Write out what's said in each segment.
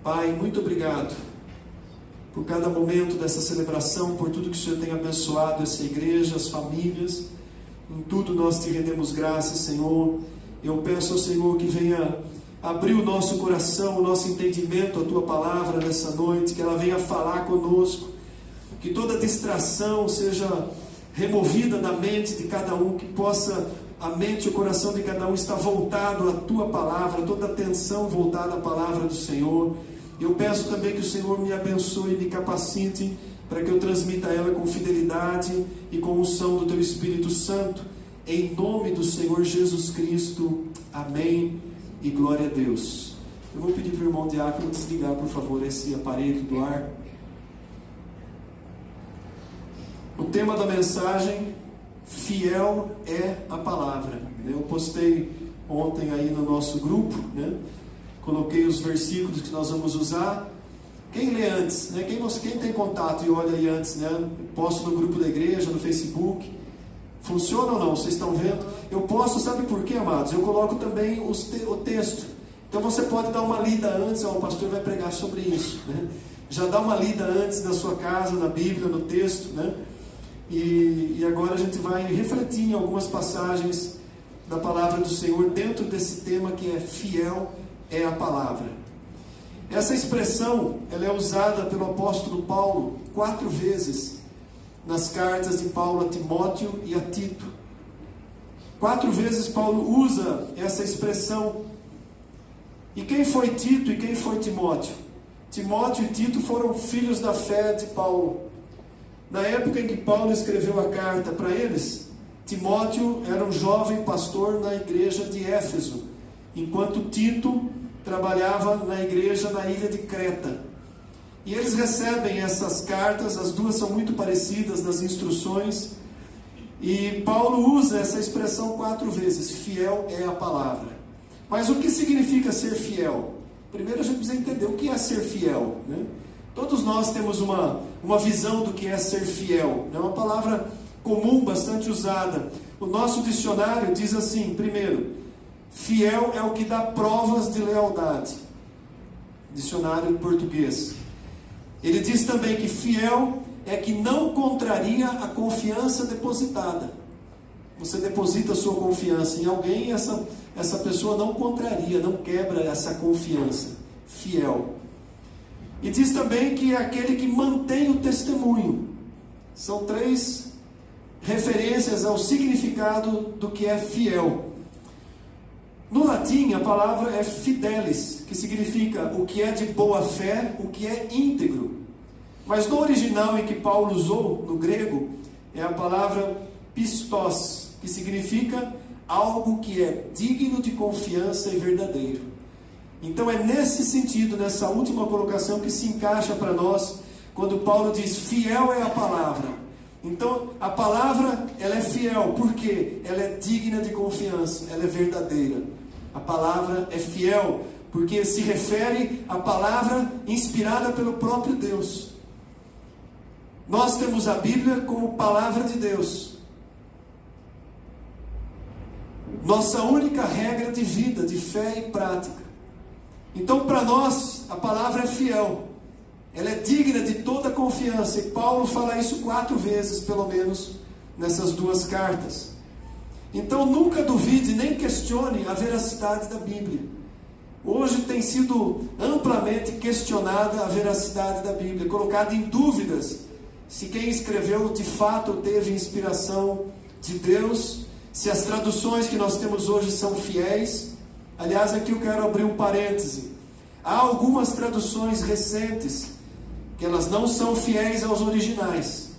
Pai, muito obrigado por cada momento dessa celebração, por tudo que o Senhor tem abençoado essa igreja, as famílias. Em tudo nós te rendemos graças, Senhor. Eu peço ao Senhor que venha abrir o nosso coração, o nosso entendimento, a Tua palavra nessa noite, que ela venha falar conosco, que toda distração seja removida da mente de cada um, que possa a mente e o coração de cada um estar voltado à Tua palavra, toda a atenção voltada à palavra do Senhor. Eu peço também que o Senhor me abençoe e me capacite para que eu transmita ela com fidelidade e com unção do Teu Espírito Santo, em nome do Senhor Jesus Cristo. Amém e glória a Deus. Eu vou pedir para o irmão Diácono desligar, por favor, esse aparelho do ar. O tema da mensagem: fiel é a palavra. Eu postei ontem aí no nosso grupo, né? Coloquei os versículos que nós vamos usar. Quem lê antes, né? Quem tem contato e olha aí antes, né? Posto no grupo da igreja, no Facebook. Funciona ou não? Vocês estão vendo? Eu posto, sabe por quê, amados? Eu coloco também o texto. Então você pode dar uma lida antes. O pastor vai pregar sobre isso, né? Já dá uma lida antes na sua casa, na Bíblia, no texto, né? E agora a gente vai refletir em algumas passagens da palavra do Senhor dentro desse tema que é fiel é a palavra. Essa expressão ela é usada pelo apóstolo Paulo 4 vezes nas cartas de Paulo a Timóteo e a Tito. 4 vezes Paulo usa essa expressão. E quem foi Tito e quem foi Timóteo? Timóteo e Tito foram filhos da fé de Paulo. Na época em que Paulo escreveu a carta para eles, Timóteo era um jovem pastor na igreja de Éfeso, enquanto Tito trabalhava na igreja na ilha de Creta. E eles recebem essas cartas, as duas são muito parecidas nas instruções, e Paulo usa essa expressão 4 vezes: fiel é a palavra. Mas o que significa ser fiel? Primeiro a gente precisa entender o que é ser fiel, né? Todos nós temos uma visão do que é ser fiel. É uma palavra comum, bastante usada. O nosso dicionário diz assim: primeiro, fiel é o que dá provas de lealdade. Dicionário português. Ele diz também que fiel é que não contraria a confiança depositada. Você deposita a sua confiança em alguém e essa pessoa não contraria, não quebra essa confiança. Fiel. E diz também que é aquele que mantém o testemunho. São 3 referências ao significado do que é fiel. No latim, a palavra é fidelis, que significa o que é de boa fé, o que é íntegro. Mas no original em que Paulo usou, no grego, é a palavra pistos, que significa algo que é digno de confiança e verdadeiro. Então é nesse sentido, nessa última colocação, que se encaixa para nós, quando Paulo diz fiel é a palavra. Então a palavra ela é fiel, porque ela é digna de confiança, ela é verdadeira. A palavra é fiel, porque se refere à palavra inspirada pelo próprio Deus. Nós temos a Bíblia como palavra de Deus. Nossa única regra de vida, de fé e prática. Então para nós a palavra é fiel. Ela é digna de toda confiança. E Paulo fala isso 4 vezes, pelo menos, nessas 2 cartas. Então nunca duvide, nem questione a veracidade da Bíblia. Hoje tem sido amplamente questionada a veracidade da Bíblia, colocada em dúvidas se quem escreveu de fato teve inspiração de Deus, se as traduções que nós temos hoje são fiéis. Aliás, aqui eu quero abrir um parêntese. Há algumas traduções recentes que elas não são fiéis aos originais.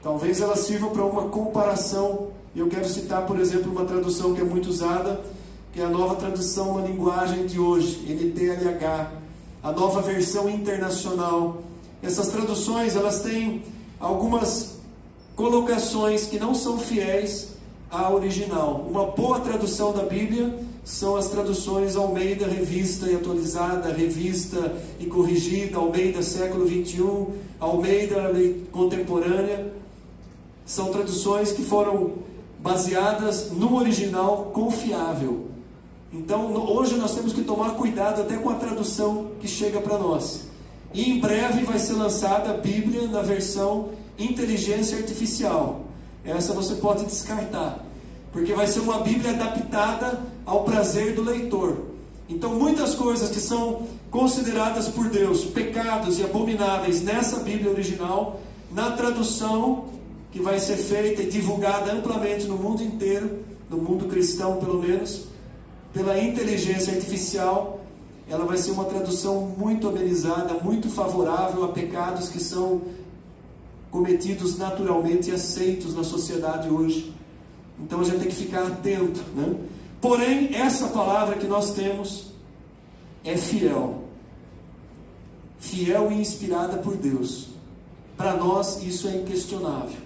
Talvez elas sirvam para uma comparação. Eu quero citar, por exemplo, uma tradução que é muito usada, que é a Nova Tradução na Linguagem de Hoje, NTLH, a Nova Versão Internacional. Essas traduções, elas têm algumas colocações que não são fiéis à original. Uma boa tradução da Bíblia são as traduções Almeida Revista e Atualizada, Revista e Corrigida, Almeida Século XXI, Almeida Contemporânea. São traduções que foram baseadas no original confiável. Então, hoje nós temos que tomar cuidado até com a tradução que chega para nós. E em breve vai ser lançada a Bíblia na versão inteligência artificial. Essa você pode descartar, porque vai ser uma Bíblia adaptada ao prazer do leitor. Então, muitas coisas que são consideradas por Deus pecados e abomináveis nessa Bíblia original, na tradução que vai ser feita e divulgada amplamente no mundo inteiro, no mundo cristão pelo menos, pela inteligência artificial, ela vai ser uma tradução muito amenizada, muito favorável a pecados que são cometidos naturalmente e aceitos na sociedade hoje. Então a gente tem que ficar atento, né? Porém, essa palavra que nós temos é fiel. Fiel e inspirada por Deus. Para nós isso é inquestionável.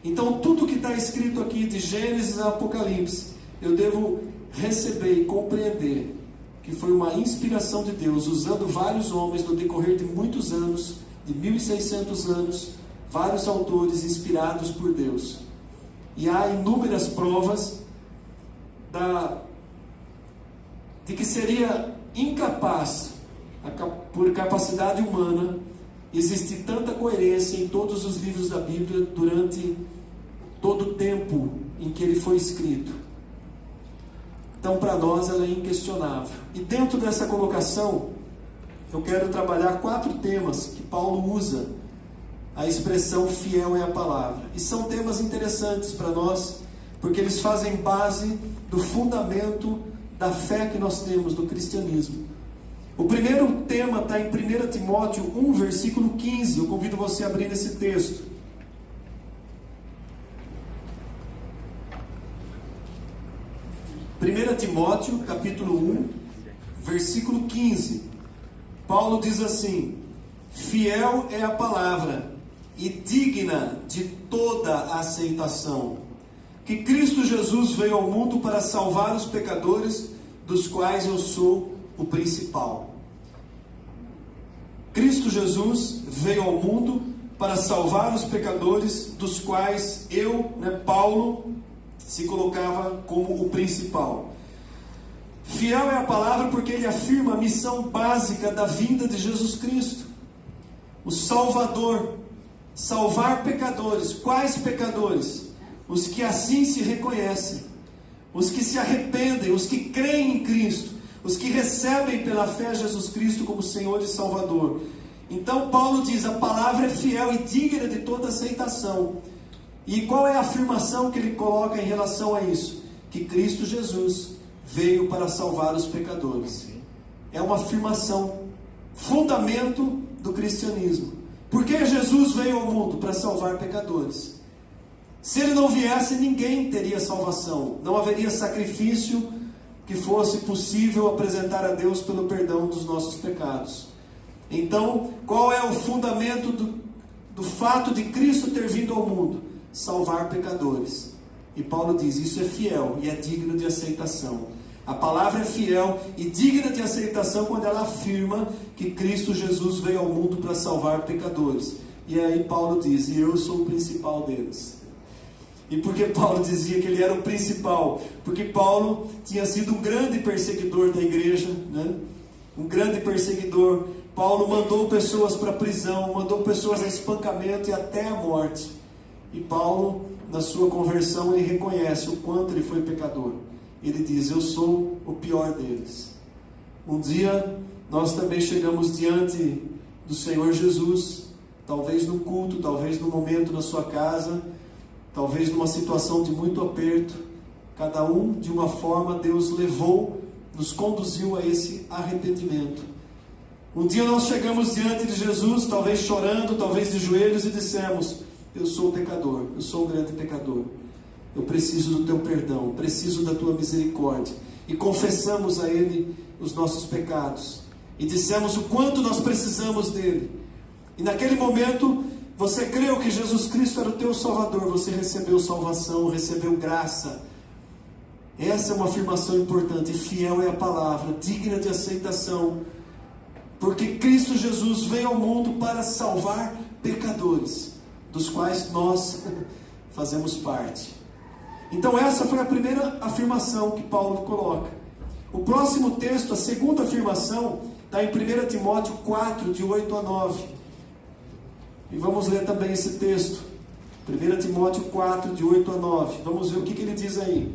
Então tudo que está escrito aqui de Gênesis a Apocalipse, eu devo receber e compreender que foi uma inspiração de Deus, usando vários homens no decorrer de muitos anos, de 1600 anos, vários autores inspirados por Deus. E há inúmeras provas de que seria incapaz, por capacidade humana, existir tanta coerência em todos os livros da Bíblia durante todo o tempo em que ele foi escrito. Então, para nós, ela é inquestionável. E dentro dessa colocação, eu quero trabalhar 4 temas que Paulo usa a expressão fiel é a palavra. E são temas interessantes para nós, porque eles fazem base do fundamento da fé que nós temos no cristianismo. O primeiro tema está em 1 Timóteo 1, versículo 15. Eu convido você a abrir esse texto. 1 Timóteo, capítulo 1, versículo 15. Paulo diz assim: fiel é a palavra e digna de toda a aceitação, que Cristo Jesus veio ao mundo para salvar os pecadores, dos quais eu sou o principal. Cristo Jesus veio ao mundo para salvar os pecadores, dos quais eu, Paulo, se colocava como o principal. Fiel é a palavra porque ele afirma a missão básica da vinda de Jesus Cristo, o Salvador, salvar pecadores. Quais pecadores? Os que assim se reconhecem, os que se arrependem, os que creem em Cristo, os que recebem pela fé Jesus Cristo como Senhor e Salvador. Então Paulo diz, a palavra é fiel e digna de toda aceitação. E qual é a afirmação que ele coloca em relação a isso? Que Cristo Jesus veio para salvar os pecadores. É uma afirmação, fundamento do cristianismo. Por que Jesus veio ao mundo? Para salvar pecadores. Se ele não viesse, ninguém teria salvação. Não haveria sacrifício que fosse possível apresentar a Deus pelo perdão dos nossos pecados. Então, qual é o fundamento do fato de Cristo ter vindo ao mundo? Salvar pecadores. E Paulo diz, isso é fiel e é digno de aceitação. A palavra é fiel e digna de aceitação quando ela afirma que Cristo Jesus veio ao mundo para salvar pecadores. E aí Paulo diz, e eu sou o principal deles. E por que Paulo dizia que ele era o principal? Porque Paulo tinha sido um grande perseguidor da igreja, né? Um grande perseguidor. Paulo mandou pessoas para a prisão, mandou pessoas a espancamento e até a morte. E Paulo, na sua conversão, ele reconhece o quanto ele foi pecador. Ele diz, eu sou o pior deles. Um dia, nós também chegamos diante do Senhor Jesus, talvez no culto, talvez no momento na sua casa, talvez numa situação de muito aperto. Cada um, de uma forma, Deus levou, nos conduziu a esse arrependimento. Um dia nós chegamos diante de Jesus, talvez chorando, talvez de joelhos, e dissemos, eu sou pecador, eu sou um grande pecador. Eu preciso do teu perdão, preciso da tua misericórdia. E confessamos a Ele os nossos pecados. E dissemos o quanto nós precisamos dEle. E naquele momento, você creu que Jesus Cristo era o teu Salvador. Você recebeu salvação, recebeu graça. Essa é uma afirmação importante. Fiel é a palavra, digna de aceitação. Porque Cristo Jesus veio ao mundo para salvar pecadores, dos quais nós fazemos parte. Então essa foi a primeira afirmação que Paulo coloca. O próximo texto, a segunda afirmação, está em 1 Timóteo 4, de 8 a 9. E vamos ler também esse texto. 1 Timóteo 4, de 8 a 9. Vamos ver o que ele diz aí.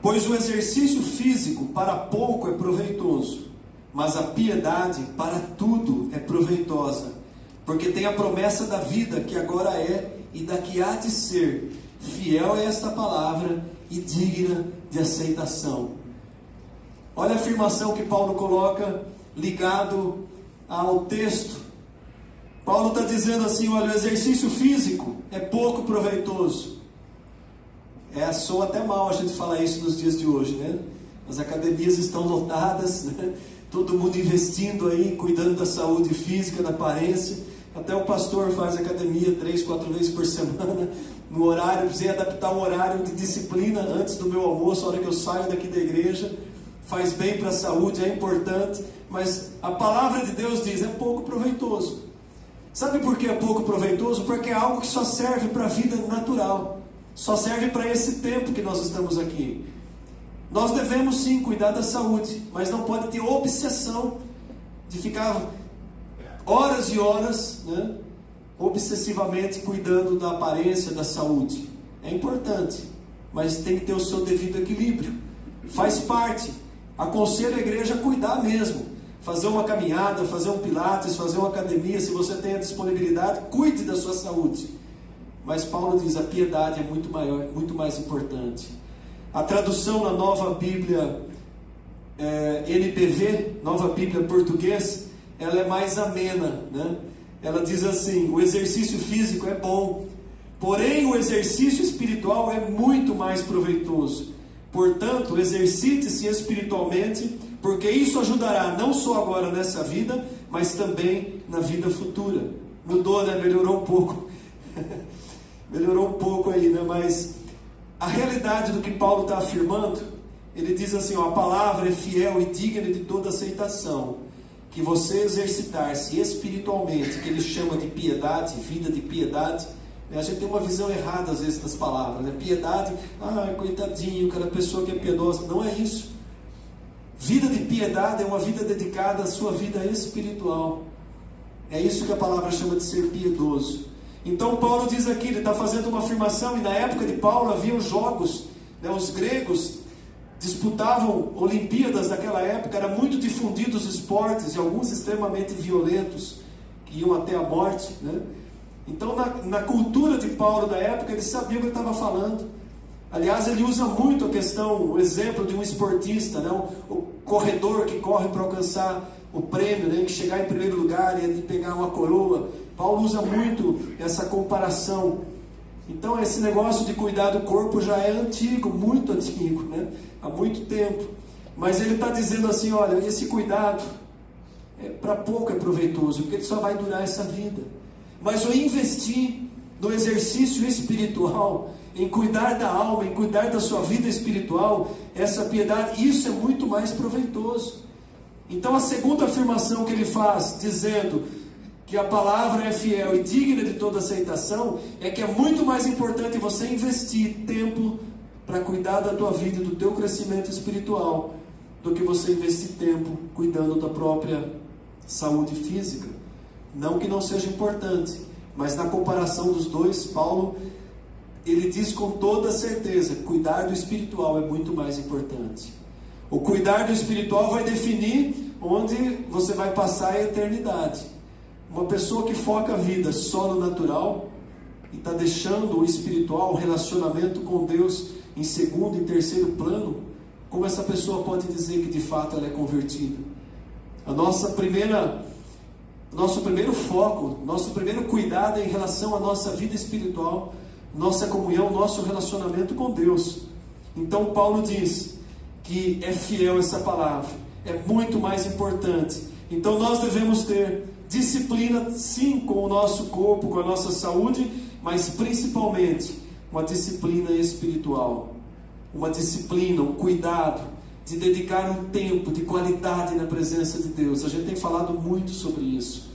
Pois o exercício físico para pouco é proveitoso, mas a piedade para tudo é proveitosa, porque tem a promessa da vida que agora é e da que há de ser. Fiel é esta palavra e digna de aceitação. Olha a afirmação que Paulo coloca ligado ao texto. Paulo está dizendo assim, olha, o exercício físico é pouco proveitoso. Soa até mal a gente falar isso nos dias de hoje, né? As academias estão lotadas, né? Todo mundo investindo aí, cuidando da saúde física, da aparência. Até o pastor faz academia 3, 4 vezes por semana, no horário. Precisei adaptar um horário de disciplina antes do meu almoço, a hora que eu saio daqui da igreja. Faz bem para a saúde, é importante, mas a palavra de Deus diz, é pouco proveitoso. Sabe por que é pouco proveitoso? Porque é algo que só serve para a vida natural. Só serve para esse tempo que nós estamos aqui. Nós devemos sim cuidar da saúde, mas não pode ter obsessão de ficar horas e horas, né, obsessivamente cuidando da aparência, da saúde. É importante, mas tem que ter o seu devido equilíbrio. Faz parte. Aconselho a igreja a cuidar mesmo. Fazer uma caminhada, fazer um pilates, fazer uma academia, se você tem a disponibilidade, cuide da sua saúde. Mas Paulo diz, a piedade é muito maior, muito mais importante. A tradução na Nova Bíblia NPV, Nova Bíblia Português, ela é mais amena, né? Ela diz assim, o exercício físico é bom, porém o exercício espiritual é muito mais proveitoso. Portanto, exercite-se espiritualmente, porque isso ajudará não só agora nessa vida, mas também na vida futura. Mudou, né? Melhorou um pouco. Melhorou um pouco aí, né? Mas a realidade do que Paulo está afirmando, ele diz assim, ó, a palavra é fiel e digna de toda aceitação, que você exercitar-se espiritualmente, que ele chama de piedade, vida de piedade, né? A gente tem uma visão errada às vezes das palavras, né? Piedade, coitadinho, aquela pessoa que é piedosa, não é isso. Vida de piedade é uma vida dedicada à sua vida espiritual. É isso que a palavra chama de ser piedoso. Então Paulo diz aqui, ele está fazendo uma afirmação, e na época de Paulo havia os jogos, né? Os gregos disputavam Olimpíadas daquela época, era muito difundidos os esportes, e alguns extremamente violentos, que iam até a morte, né? Então na cultura de Paulo da época, ele sabia o que ele estava falando. Aliás, ele usa muito a questão, o exemplo de um esportista, né? O corredor que corre para alcançar o prêmio, né? Que chegar em primeiro lugar e pegar uma coroa. Paulo usa muito essa comparação. Então esse negócio de cuidar do corpo já é antigo, muito antigo, né? Há muito tempo. Mas ele está dizendo assim, olha, esse cuidado para pouco é proveitoso, porque ele só vai durar essa vida. Mas o investir no exercício espiritual, em cuidar da alma, em cuidar da sua vida espiritual, essa piedade, isso é muito mais proveitoso. Então a segunda afirmação que ele faz, dizendo que a palavra é fiel e digna de toda aceitação, é que é muito mais importante você investir tempo para cuidar da tua vida e do teu crescimento espiritual, do que você investir tempo cuidando da própria saúde física. Não que não seja importante, mas na comparação dos dois, Paulo, ele diz com toda certeza, cuidar do espiritual é muito mais importante. O cuidar do espiritual vai definir onde você vai passar a eternidade. Uma pessoa que foca a vida só no natural e está deixando o espiritual, o relacionamento com Deus em segundo e terceiro plano, como essa pessoa pode dizer que de fato ela é convertida? Nosso primeiro foco, nosso primeiro cuidado é em relação à nossa vida espiritual, nossa comunhão, nosso relacionamento com Deus. Então Paulo diz que é fiel essa palavra, é muito mais importante. Então nós devemos ter disciplina, sim, com o nosso corpo, com a nossa saúde, mas principalmente uma disciplina espiritual, uma disciplina, um cuidado de dedicar um tempo de qualidade na presença de Deus. A gente tem falado muito sobre isso.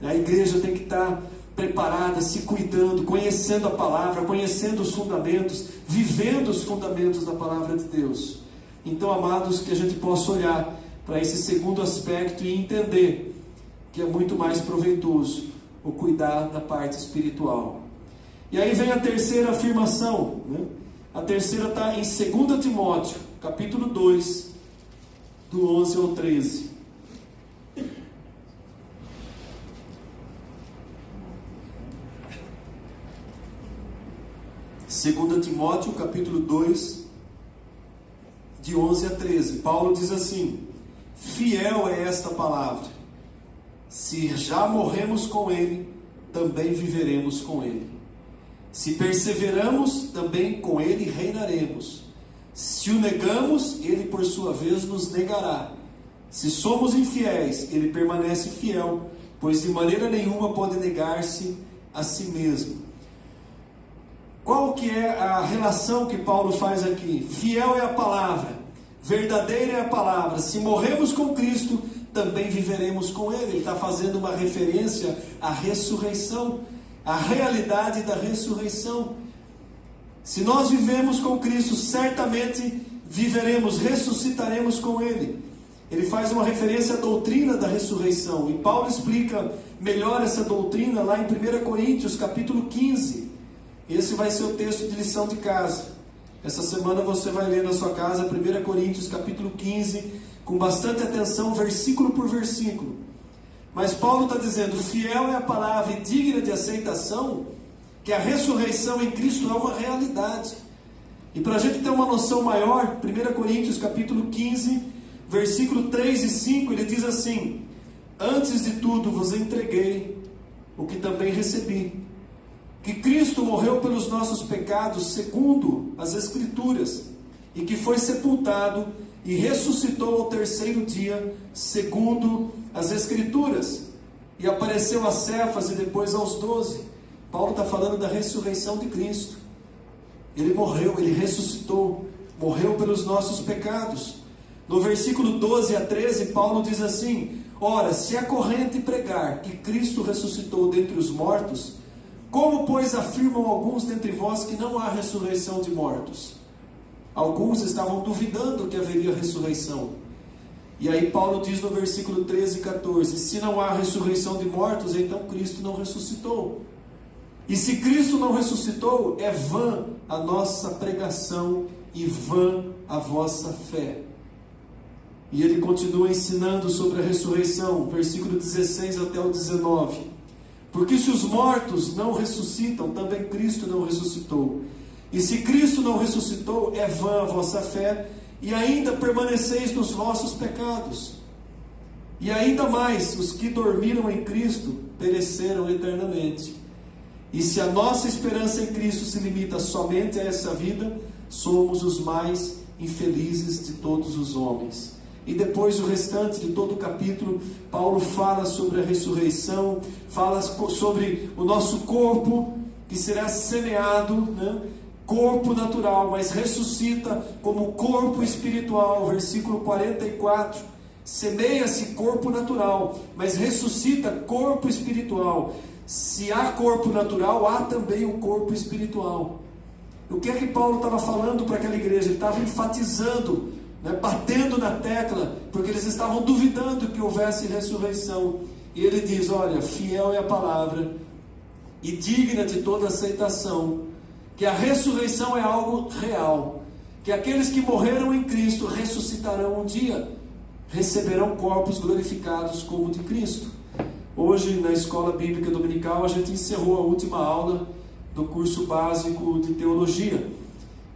A igreja tem que estar preparada, se cuidando, conhecendo a palavra, conhecendo os fundamentos, vivendo os fundamentos da palavra de Deus. Então, amados, que a gente possa olhar para esse segundo aspecto e entender que é muito mais proveitoso o cuidar da parte espiritual. E aí vem a terceira afirmação, né? A terceira está em 2 Timóteo, capítulo 2, do 11 ao 13. Segunda Timóteo, capítulo 2, de 11 a 13. Paulo diz assim: fiel é esta palavra. Se já morremos com ele, também viveremos com ele. Se perseveramos, também com ele reinaremos. Se o negamos, ele por sua vez nos negará. Se somos infiéis, ele permanece fiel, pois de maneira nenhuma pode negar-se a si mesmo. Qual que é a relação que Paulo faz aqui? Fiel é a palavra, verdadeira é a palavra. Se morremos com Cristo, também viveremos com ele. Ele está fazendo uma referência à ressurreição, à realidade da ressurreição. Se nós vivemos com Cristo, certamente viveremos, ressuscitaremos com ele. Ele faz uma referência à doutrina da ressurreição, e Paulo explica melhor essa doutrina lá em 1 Coríntios capítulo 15. Esse vai ser o texto de lição de casa. Essa semana você vai ler na sua casa 1 Coríntios capítulo 15, com bastante atenção, versículo por versículo. Mas Paulo está dizendo: fiel é a palavra e digna de aceitação, que a ressurreição em Cristo é uma realidade. E para a gente ter uma noção maior, 1 Coríntios capítulo 15, versículo 3 e 5, ele diz assim: antes de tudo vos entreguei o que também recebi, que Cristo morreu pelos nossos pecados segundo as Escrituras, e que foi sepultado e ressuscitou ao terceiro dia segundo as Escrituras, e apareceu a Cefas e depois aos 12. Paulo está falando da ressurreição de Cristo. Ele morreu, ele ressuscitou, morreu pelos nossos pecados. No versículo 12 a 13, Paulo diz assim: ora, se é corrente pregar que Cristo ressuscitou dentre os mortos, como, pois, afirmam alguns dentre vós que não há ressurreição de mortos? Alguns estavam duvidando que haveria ressurreição. E aí Paulo diz no versículo 13 e 14: se não há ressurreição de mortos, então Cristo não ressuscitou. E se Cristo não ressuscitou, é vã a nossa pregação e vã a vossa fé. E ele continua ensinando sobre a ressurreição, versículo 16 até o 19. Porque se os mortos não ressuscitam, também Cristo não ressuscitou. E se Cristo não ressuscitou, é vã a vossa fé, e ainda permaneceis nos vossos pecados. E ainda mais, os que dormiram em Cristo pereceram eternamente. E se a nossa esperança em Cristo se limita somente a essa vida, somos os mais infelizes de todos os homens. E depois o restante de todo o capítulo, Paulo fala sobre a ressurreição, fala sobre o nosso corpo que será semeado, né? Corpo natural, mas ressuscita como corpo espiritual. Versículo 44, semeia-se corpo natural, mas ressuscita corpo espiritual. Se há corpo natural, há também o corpo espiritual. O que é que Paulo estava falando para aquela igreja? Ele estava enfatizando, batendo na tecla, porque eles estavam duvidando que houvesse ressurreição. E ele diz: olha, fiel é a palavra e digna de toda aceitação, que a ressurreição é algo real, que aqueles que morreram em Cristo ressuscitarão um dia, receberão corpos glorificados como de Cristo. Hoje, na Escola Bíblica Dominical, a gente encerrou a última aula do curso básico de teologia,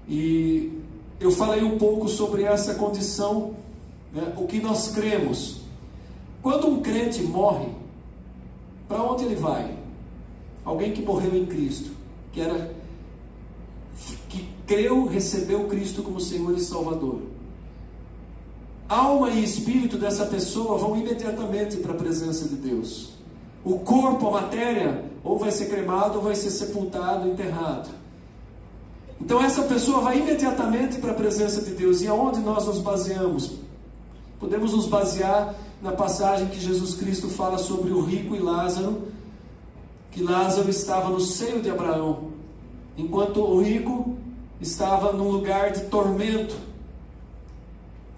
e eu falei um pouco sobre essa condição, o que nós cremos. Quando um crente morre, para onde ele vai? Alguém que morreu em Cristo, que creu, recebeu Cristo como Senhor e Salvador. Alma e espírito dessa pessoa vão imediatamente para a presença de Deus. O corpo, a matéria, ou vai ser cremado, ou vai ser sepultado, enterrado. Então essa pessoa vai imediatamente para a presença de Deus. E aonde nós nos baseamos? Podemos nos basear na passagem que Jesus Cristo fala sobre o rico e Lázaro, que Lázaro estava no seio de Abraão, enquanto o rico estava num lugar de tormento.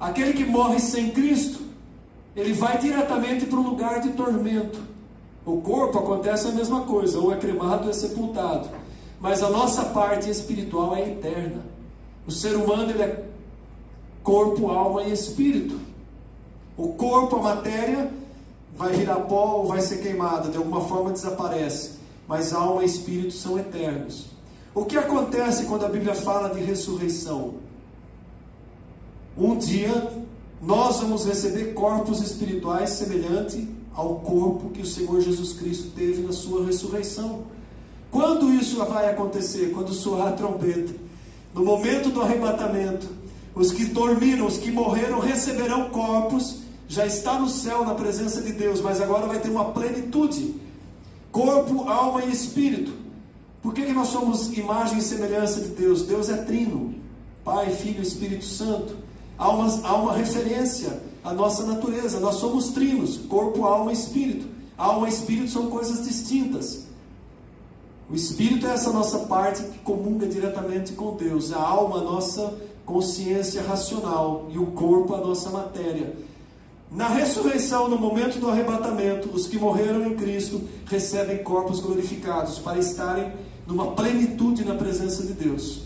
Aquele que morre sem Cristo, ele vai diretamente para um lugar de tormento. O corpo acontece a mesma coisa, ou é cremado ou é sepultado, mas a nossa parte espiritual é eterna. O ser humano, ele é corpo, alma e espírito. O corpo, a matéria, vai virar pó ou vai ser queimada, de alguma forma desaparece, mas alma e espírito são eternos. O que acontece quando a Bíblia fala de ressurreição? Um dia nós vamos receber corpos espirituais semelhantes ao corpo que o Senhor Jesus Cristo teve na sua ressurreição. Quando isso vai acontecer? Quando soar a trombeta. No momento do arrebatamento, os que dormiram, os que morreram, receberão corpos. Já está no céu, na presença de Deus, mas agora vai ter uma plenitude. Corpo, alma e espírito. Por que nós somos imagem e semelhança de Deus? Deus é trino, Pai, Filho e Espírito Santo. Há uma referência à nossa natureza. Nós somos trinos, corpo, alma e espírito. Alma e espírito são coisas distintas. O espírito é essa nossa parte que comunga diretamente com Deus. A alma, a nossa consciência racional. E o corpo, a nossa matéria. Na ressurreição, no momento do arrebatamento, os que morreram em Cristo recebem corpos glorificados para estarem numa plenitude na presença de Deus.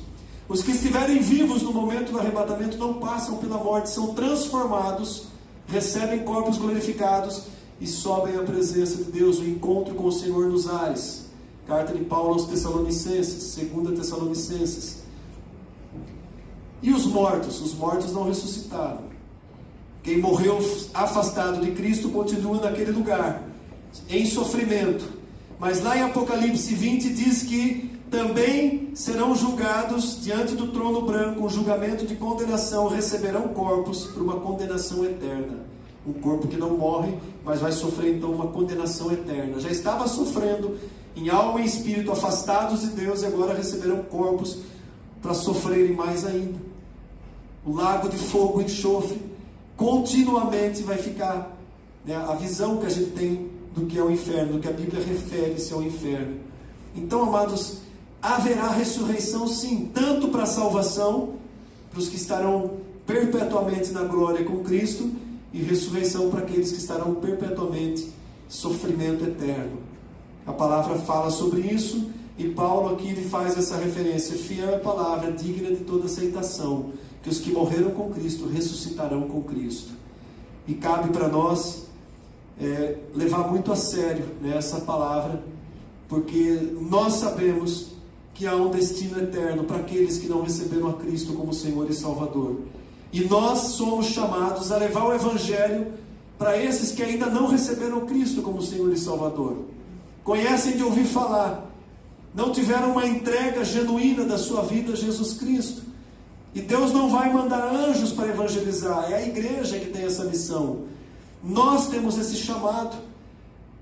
Os que estiverem vivos no momento do arrebatamento não passam pela morte, são transformados, recebem corpos glorificados e sobem à presença de Deus, o encontro com o Senhor nos ares. Carta de Paulo aos Tessalonicenses, 2 Tessalonicenses. E os mortos? Os mortos não ressuscitaram. Quem morreu afastado de Cristo continua naquele lugar, em sofrimento. Mas lá em Apocalipse 20 diz que também serão julgados diante do trono branco, um julgamento de condenação, receberão corpos para uma condenação eterna. Um corpo que não morre, mas vai sofrer então uma condenação eterna. Já estava sofrendo em alma e espírito, afastados de Deus, e agora receberão corpos para sofrerem mais ainda. O lago de fogo e enxofre continuamente vai ficar, né, a visão que a gente tem do que é o inferno, do que a Bíblia refere-se ao inferno. Então, amados, haverá ressurreição sim, tanto para a salvação, para os que estarão perpetuamente na glória com Cristo, e ressurreição para aqueles que estarão perpetuamente em sofrimento eterno. A palavra fala sobre isso, e Paulo aqui ele faz essa referência: fiel é a palavra, digna de toda aceitação, que os que morreram com Cristo ressuscitarão com Cristo. E cabe para nós levar muito a sério, né, essa palavra, porque nós sabemos que há um destino eterno para aqueles que não receberam a Cristo como Senhor e Salvador. E nós somos chamados a levar o Evangelho para esses que ainda não receberam Cristo como Senhor e Salvador. Conhecem de ouvir falar, não tiveram uma entrega genuína da sua vida a Jesus Cristo. E Deus não vai mandar anjos para evangelizar, é a igreja que tem essa missão. Nós temos esse chamado.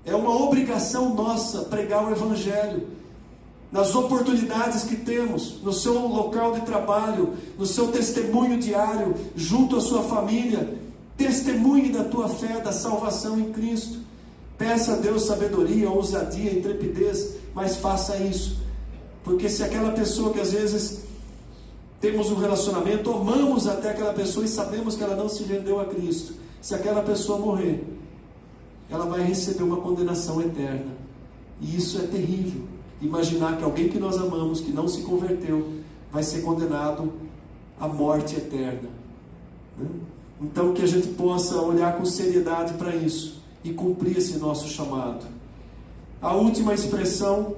É uma obrigação nossa pregar o Evangelho. Nas oportunidades que temos, no seu local de trabalho, no seu testemunho diário, junto à sua família, testemunhe da tua fé, da salvação em Cristo. Peça a Deus sabedoria, ousadia, intrepidez, mas faça isso. Porque se aquela pessoa que às vezes temos um relacionamento, amamos até aquela pessoa e sabemos que ela não se rendeu a Cristo, se aquela pessoa morrer, ela vai receber uma condenação eterna. E isso é terrível. Imaginar que alguém que nós amamos, que não se converteu, vai ser condenado à morte eterna, né? Então que a gente possa olhar com seriedade para isso e cumprir esse nosso chamado. A última expressão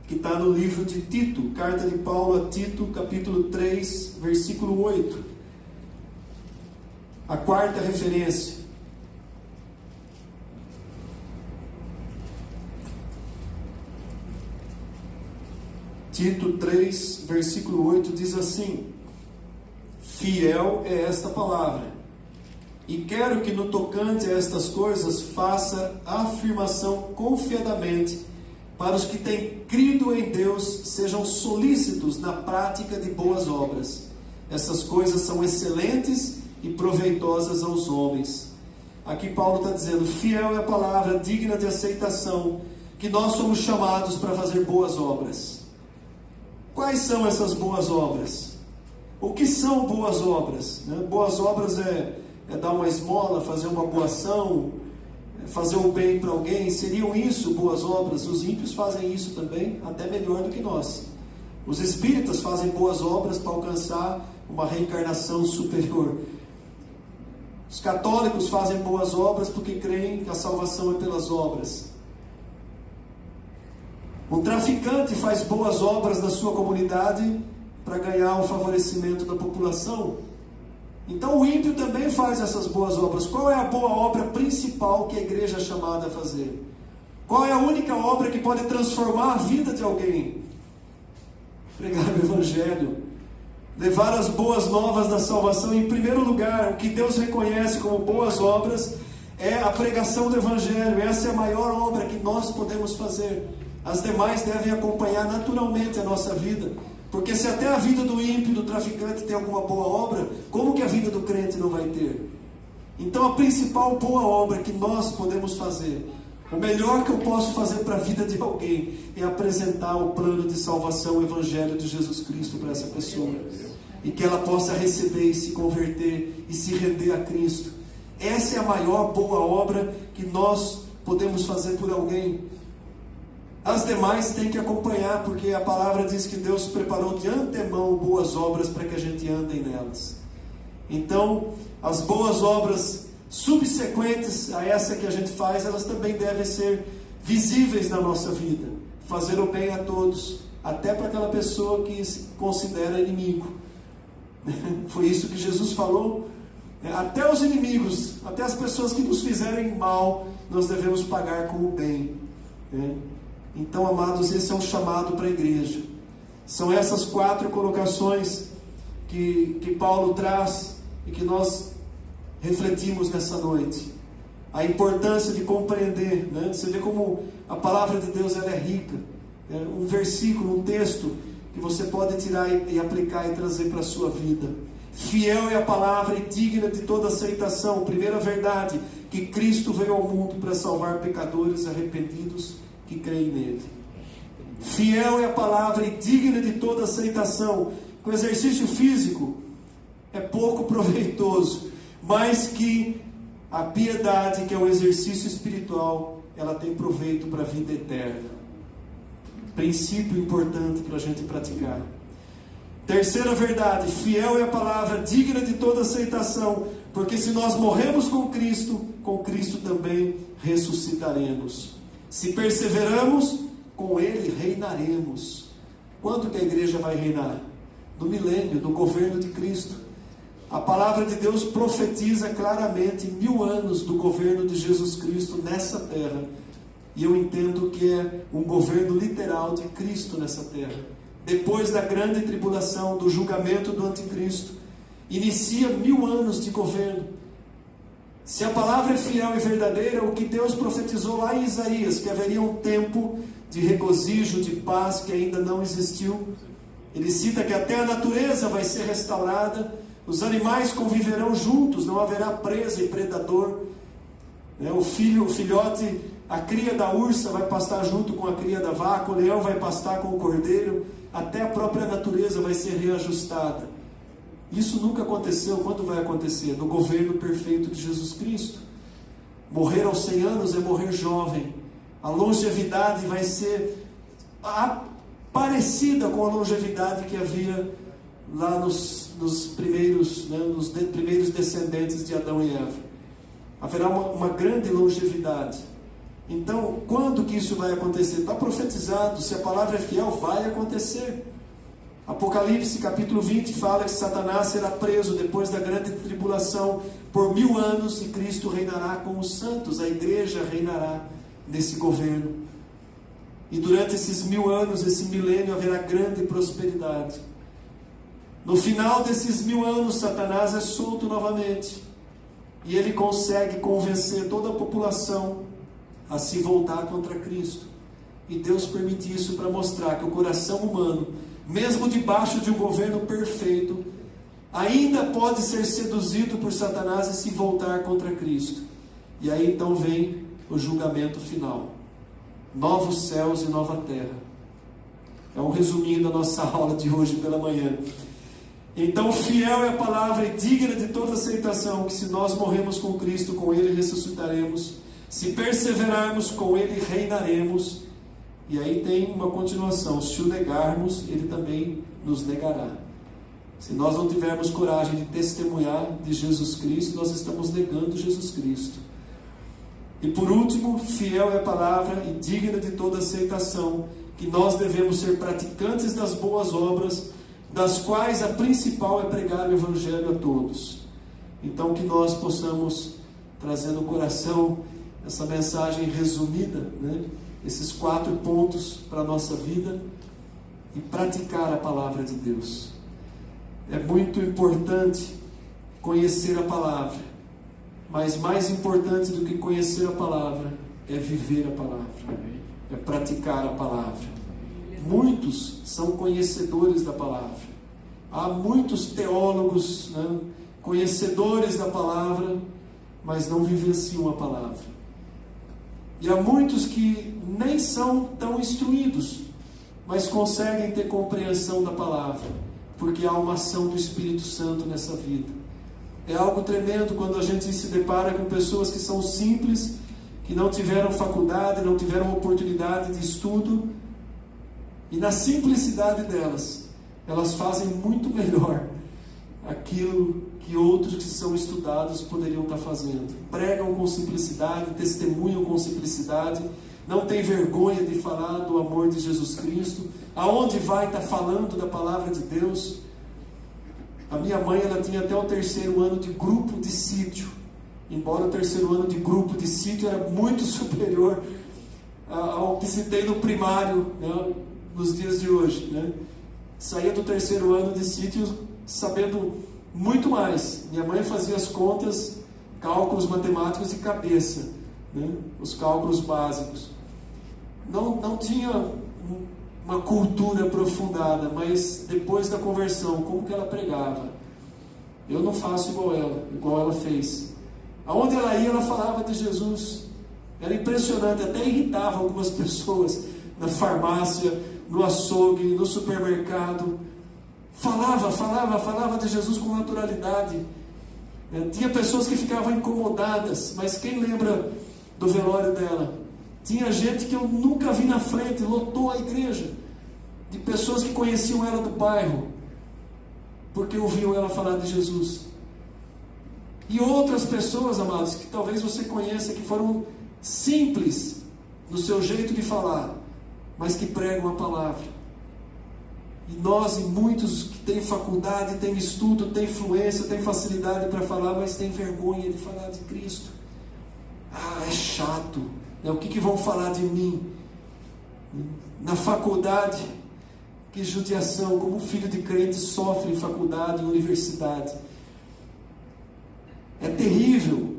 que está no livro de Tito, carta de Paulo a Tito, capítulo 3, versículo 8. A quarta referência. Tito 3, versículo 8 diz assim: fiel é esta palavra, e quero que no tocante a estas coisas faça afirmação confiadamente, para os que têm crido em Deus sejam solícitos na prática de boas obras. Essas coisas são excelentes e proveitosas aos homens. Aqui Paulo está dizendo, fiel é a palavra, digna de aceitação, que nós somos chamados para fazer boas obras. Quais são essas boas obras? O que são boas obras? Boas obras é dar uma esmola, fazer uma boa ação, fazer um bem para alguém. Seriam isso boas obras? Os ímpios fazem isso também, até melhor do que nós. Os espíritas fazem boas obras para alcançar uma reencarnação superior. Os católicos fazem boas obras porque creem que a salvação é pelas obras. Um traficante faz boas obras na sua comunidade para ganhar o favorecimento da população. Então o ímpio também faz essas boas obras. Qual é a boa obra principal que a igreja é chamada a fazer? Qual é a única obra que pode transformar a vida de alguém? Pregar o Evangelho. Levar as boas novas da salvação. Em primeiro lugar, o que Deus reconhece como boas obras é a pregação do Evangelho. Essa é a maior obra que nós podemos fazer. As demais devem acompanhar naturalmente a nossa vida. Porque se até a vida do ímpio, do traficante tem alguma boa obra, como que a vida do crente não vai ter? Então a principal boa obra que nós podemos fazer, o melhor que eu posso fazer para a vida de alguém, é apresentar o plano de salvação, o Evangelho de Jesus Cristo para essa pessoa. E que ela possa receber e se converter e se render a Cristo. Essa é a maior boa obra que nós podemos fazer por alguém. As demais têm que acompanhar, porque a palavra diz que Deus preparou de antemão boas obras para que a gente ande nelas. Então, as boas obras subsequentes a essa que a gente faz, elas também devem ser visíveis na nossa vida. Fazer o bem a todos, até para aquela pessoa que se considera inimigo. Foi isso que Jesus falou. Até os inimigos, até as pessoas que nos fizerem mal, nós devemos pagar com o bem. Então, amados, esse é um chamado para a igreja. São essas 4 colocações que Paulo traz e que nós refletimos nessa noite. A importância de compreender, Você vê como a palavra de Deus ela é rica. Um versículo, um texto que você pode tirar e aplicar e trazer para a sua vida. Fiel é a palavra e digna de toda aceitação. Primeira verdade, que Cristo veio ao mundo para salvar pecadores arrependidos que creem nele. Fiel é a palavra e digna de toda aceitação. O exercício físico é pouco proveitoso, mas que a piedade, que é o exercício espiritual, ela tem proveito para a vida eterna. Princípio importante para a gente praticar. Terceira verdade, fiel é a palavra, digna de toda aceitação, porque se nós morremos com Cristo também ressuscitaremos. Se perseveramos, com Ele reinaremos. Quando que a igreja vai reinar? No milênio, no governo de Cristo. A palavra de Deus profetiza claramente 1000 anos do governo de Jesus Cristo nessa terra. E eu entendo que é um governo literal de Cristo nessa terra. Depois da grande tribulação, do julgamento do anticristo, inicia 1000 anos de governo. Se a palavra é fiel e verdadeira, o que Deus profetizou lá em Isaías, que haveria um tempo de regozijo, de paz que ainda não existiu. Ele cita que até a natureza vai ser restaurada, os animais conviverão juntos, não haverá presa e predador. O filhote, a cria da ursa vai pastar junto com a cria da vaca, o leão vai pastar com o cordeiro, até a própria natureza vai ser reajustada. Isso nunca aconteceu. Quando vai acontecer? No governo perfeito de Jesus Cristo. Morrer aos 100 anos é morrer jovem. A longevidade vai ser parecida com a longevidade que havia lá nos primeiros descendentes de Adão e Eva. Haverá uma grande longevidade. Então, quando que isso vai acontecer? Está profetizado. Se a palavra é fiel, vai acontecer. Apocalipse capítulo 20 fala que Satanás será preso depois da grande tribulação por 1000 anos e Cristo reinará com os santos. A igreja reinará nesse governo. E durante esses 1000 anos, esse milênio, haverá grande prosperidade. No final desses 1000 anos, Satanás é solto novamente. E ele consegue convencer toda a população a se voltar contra Cristo. E Deus permite isso para mostrar que o coração humano, mesmo debaixo de um governo perfeito, ainda pode ser seduzido por Satanás e se voltar contra Cristo. E aí então vem o julgamento final. novos céus e nova terra. É um resuminho da nossa aula de hoje pela manhã. Então, fiel é a palavra e digna de toda aceitação, que se nós morremos com Cristo, com Ele ressuscitaremos. Se perseverarmos, com Ele reinaremos. E aí tem uma continuação: se o negarmos, Ele também nos negará. Se nós não tivermos coragem de testemunhar de Jesus Cristo, nós estamos negando Jesus Cristo. E por último, fiel é a palavra e digna de toda aceitação, que nós devemos ser praticantes das boas obras, das quais a principal é pregar o Evangelho a todos. Então, que nós possamos trazer no coração essa mensagem resumida, né? Esses 4 pontos para a nossa vida, e praticar a palavra de Deus. É muito importante conhecer a palavra, mas mais importante do que conhecer a palavra é viver a palavra, é praticar a palavra. Muitos são conhecedores da palavra. Há muitos teólogos, né, conhecedores da palavra, mas não vivenciam a palavra. E há muitos que nem são tão instruídos, mas conseguem ter compreensão da palavra, porque há uma ação do Espírito Santo nessa vida. É algo tremendo quando a gente se depara com pessoas que são simples, que não tiveram faculdade, não tiveram oportunidade de estudo, e na simplicidade delas, elas fazem muito melhor aquilo que outros que são estudados poderiam estar fazendo. Pregam com simplicidade, testemunham com simplicidade, não tem vergonha de falar do amor de Jesus Cristo. Aonde vai estar falando da palavra de Deus. A minha mãe, ela tinha até o 3º ano de grupo de sítio, embora o 3º ano de grupo de sítio era muito superior ao que se tem no primário, né, nos dias de hoje, né? Saía do 3º ano de sítio sabendo muito mais. Minha mãe fazia as contas, cálculos matemáticos de cabeça, né? Os cálculos básicos. Não tinha uma cultura aprofundada, mas depois da conversão, como que ela pregava? Eu não faço igual ela fez. Aonde ela ia, ela falava de Jesus. Era impressionante, até irritava algumas pessoas na farmácia, no açougue, no supermercado. Falava de Jesus com naturalidade. Tinha pessoas que ficavam incomodadas, mas quem lembra do velório dela? Tinha gente que eu nunca vi na frente, lotou a igreja, de pessoas que conheciam ela do bairro, porque ouviam ela falar de Jesus. E outras pessoas, amados, que talvez você conheça, que foram simples no seu jeito de falar, mas que pregam a palavra. E nós, e muitos que têm faculdade, têm estudo, têm influência, têm facilidade para falar, mas têm vergonha de falar de Cristo. É chato, né? O que vão falar de mim? Na faculdade, que judiação, como filho de crente sofre em faculdade, em universidade. É terrível.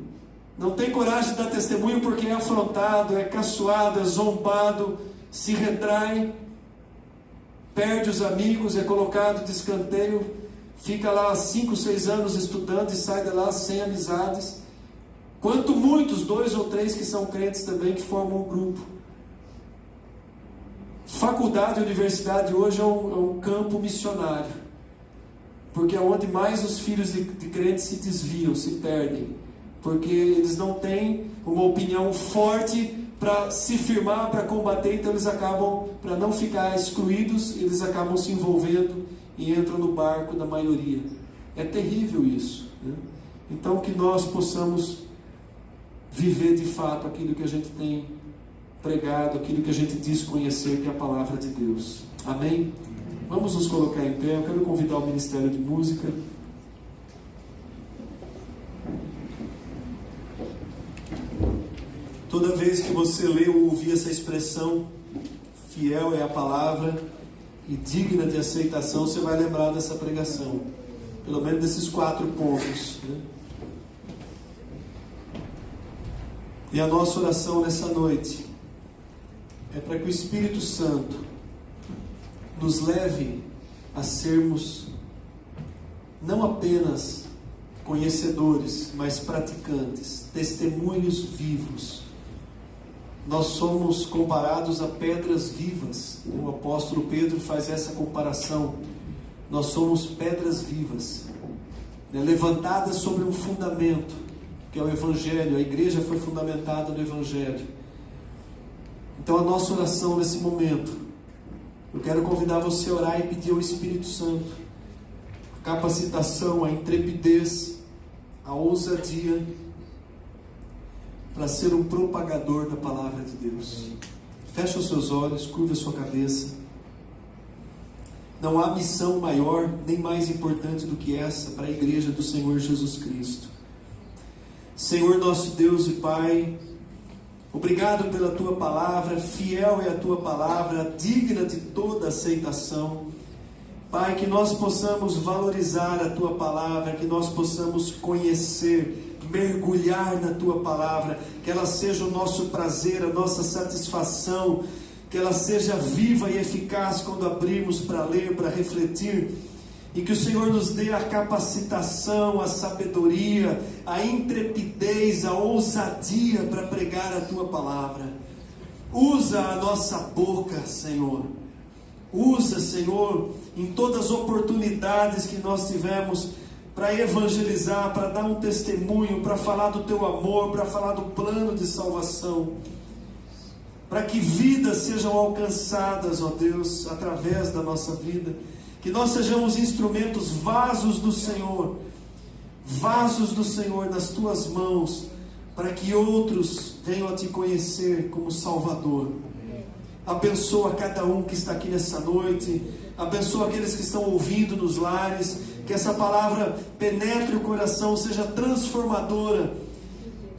Não tem coragem de dar testemunho porque é afrontado, é caçoado, é zombado, se retrai, perde os amigos, é colocado de escanteio, fica lá 5, 6 anos estudando e sai de lá sem amizades. Quanto muitos, 2 ou 3 que são crentes também, que formam um grupo. Faculdade e universidade hoje é um campo missionário, porque é onde mais os filhos de crentes se desviam, se perdem, porque eles não têm uma opinião forte para se firmar, para combater, então eles acabam, para não ficar excluídos, eles acabam se envolvendo e entram no barco da maioria. É terrível isso, né? Então que nós possamos viver de fato aquilo que a gente tem pregado, aquilo que a gente diz conhecer, que é a palavra de Deus. Amém? Vamos nos colocar em pé. Eu quero convidar o Ministério de Música. Toda vez que você lê ou ouvir essa expressão, fiel é a palavra e digna de aceitação, você vai lembrar dessa pregação. Pelo menos desses 4 pontos, né? E a nossa oração nessa noite é para que o Espírito Santo nos leve a sermos não apenas conhecedores, mas praticantes, testemunhos vivos nós somos comparados a pedras vivas. O apóstolo Pedro faz essa comparação. Nós somos pedras vivas, levantadas sobre um fundamento, que é o Evangelho. A igreja foi fundamentada no Evangelho. Então a nossa oração nesse momento, eu quero convidar você a orar e pedir ao Espírito Santo a capacitação, a intrepidez, a ousadia para ser um propagador da palavra de Deus. Feche os seus olhos, curva a sua cabeça. Não há missão maior nem mais importante do que essa para a igreja do Senhor Jesus Cristo. Senhor nosso Deus e Pai, obrigado pela Tua palavra, fiel é a Tua palavra, digna de toda aceitação. Pai, que nós possamos valorizar a Tua palavra, que nós possamos conhecer, mergulhar na Tua palavra, que ela seja o nosso prazer, a nossa satisfação, que ela seja viva e eficaz quando abrirmos para ler, para refletir, e que o Senhor nos dê a capacitação, a sabedoria, a intrepidez, a ousadia para pregar a Tua palavra. Usa a nossa boca, Senhor. Usa, Senhor, em todas as oportunidades que nós tivemos para evangelizar, para dar um testemunho, para falar do Teu amor, para falar do plano de salvação, para que vidas sejam alcançadas, ó Deus, através da nossa vida, que nós sejamos instrumentos, vasos do Senhor nas Tuas mãos, para que outros venham a Te conhecer como Salvador. Abençoa cada um que está aqui nessa noite, abençoa aqueles que estão ouvindo nos lares, que essa palavra penetre o coração, seja transformadora,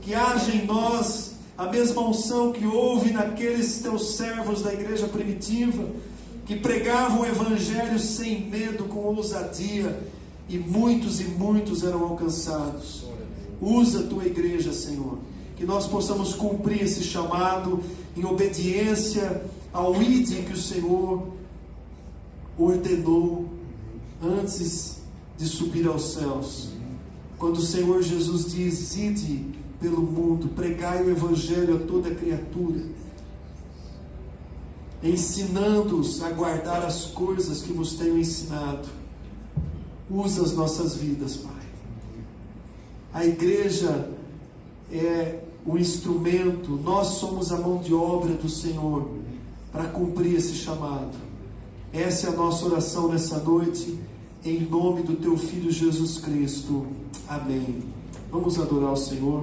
que haja em nós a mesma unção que houve naqueles Teus servos da igreja primitiva, que pregavam o Evangelho sem medo, com ousadia, e muitos eram alcançados. Usa a Tua igreja, Senhor, que nós possamos cumprir esse chamado em obediência ao ID que o Senhor ordenou antes de subir aos céus. Quando o Senhor Jesus diz: ide pelo mundo, pregai o Evangelho a toda criatura, ensinando-os a guardar as coisas que vos tenho ensinado. Usa as nossas vidas, Pai. A igreja é o instrumento, nós somos a mão de obra do Senhor para cumprir esse chamado. Essa é a nossa oração nessa noite, em nome do Teu Filho Jesus Cristo. Amém. Vamos adorar o Senhor.